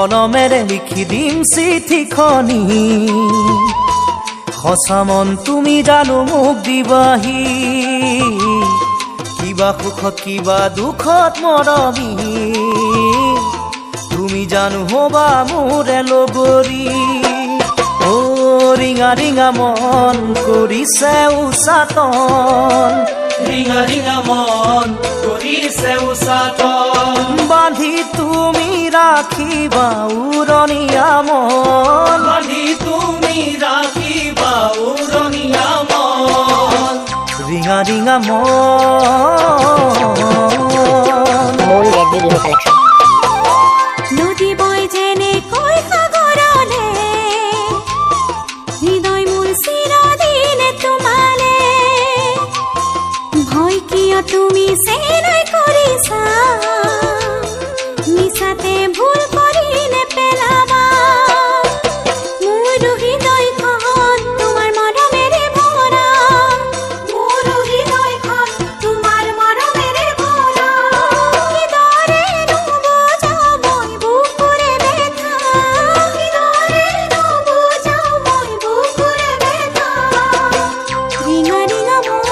কলমেৰে লিখি দিম চিঠিখনি সঁচা মন তুমি জানো মোক দিবাহি কিবা সুখত কিবা দুখত মৰমি তুমি জানো হবা মোৰে লগৰী ও ৰিঙা ৰিঙা মন কৰিছে উচাতন ৰিঙা ৰিঙা মন কৰিছে উচাতন বান্ধি তুমি ৰাখিবা উৰণীয়া মন বান্ধি তুমি ৰাখিবা উৰণীয়া মন ৰিঙা ৰিঙা মন নদী বৈ যেনেকৈ সাগৰলে হৃদয় মোৰ চিৰদিনে তোমালে ভয় কিয় তুমি চেনাই কৰিছা মিছাতে ভুল কৰি নেপেলাবা মোৰ হৃদয়খন তোমাৰ মৰমেৰে ভৰা মোৰ হৃদয়খন তোমাৰ মৰমেৰে ভৰা কিদৰে নুবুজাও মই বুকুৰে ব্যথা কিদৰে নুবুজাও মই বুকুৰে ব্যথা ৰিঙা ৰিঙা মন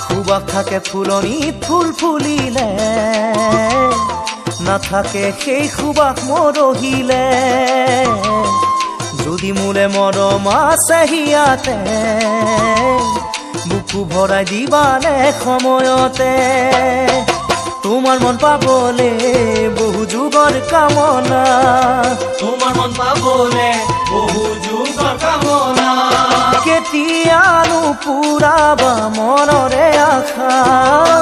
সুবাস থাকে ফুলনিত ফুল ফুলিলে নাথাকে সেই সুবাস মৰহিলে যদি মোলে মৰম আছে হিয়াতে বুকু ভৰাই দিবানে সময়তে তোমাৰ মন পাবলে বহু যুগৰ কামনা তোমাৰ মন পাবলে বহু যুগৰ কামনা কেতিয়ানো পুৰাবা মনৰে আশা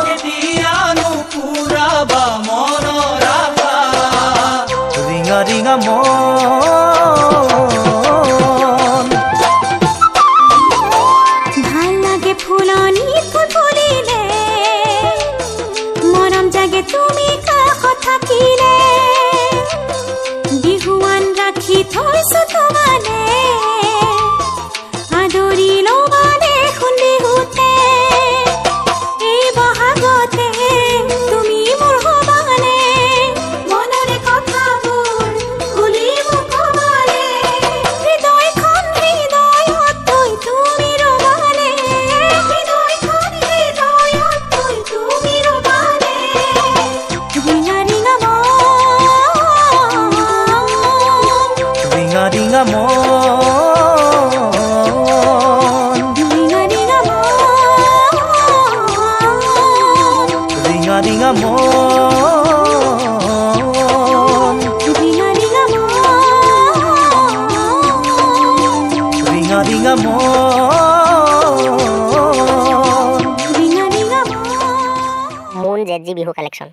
কেতিয়ানো পুৰাবা মনৰ আশা ৰিঙা ৰিঙা মন ভাল লাগে ফুলনিত ফুল ফুলিলে মৰম জাগে তুমি কাষত থাকিলে বিহুৱান ৰাখি থৈছো তোমালে আদৰি ল'বানে শুন বিহুতে এই বহাগতে তুমি মোৰ হবানে মনৰে কথাবোৰ খুলি মোক ক'বানে হৃদয়খন হৃদয়ত থৈ তুমি ৰবানে হৃদয়খন হৃদয়ত থৈ তুমি ৰবানে ৰিঙা ৰিঙা মন ৰিঙা ৰিঙা মন ৰিঙা ৰিঙা মন ৰিঙা ৰিঙা মন ৰিঙা ৰিঙা মন ৰিঙা ৰিঙা মন ৰিঙা ৰিঙা মন মুন জেডজি বিহু কালেকশ্যন।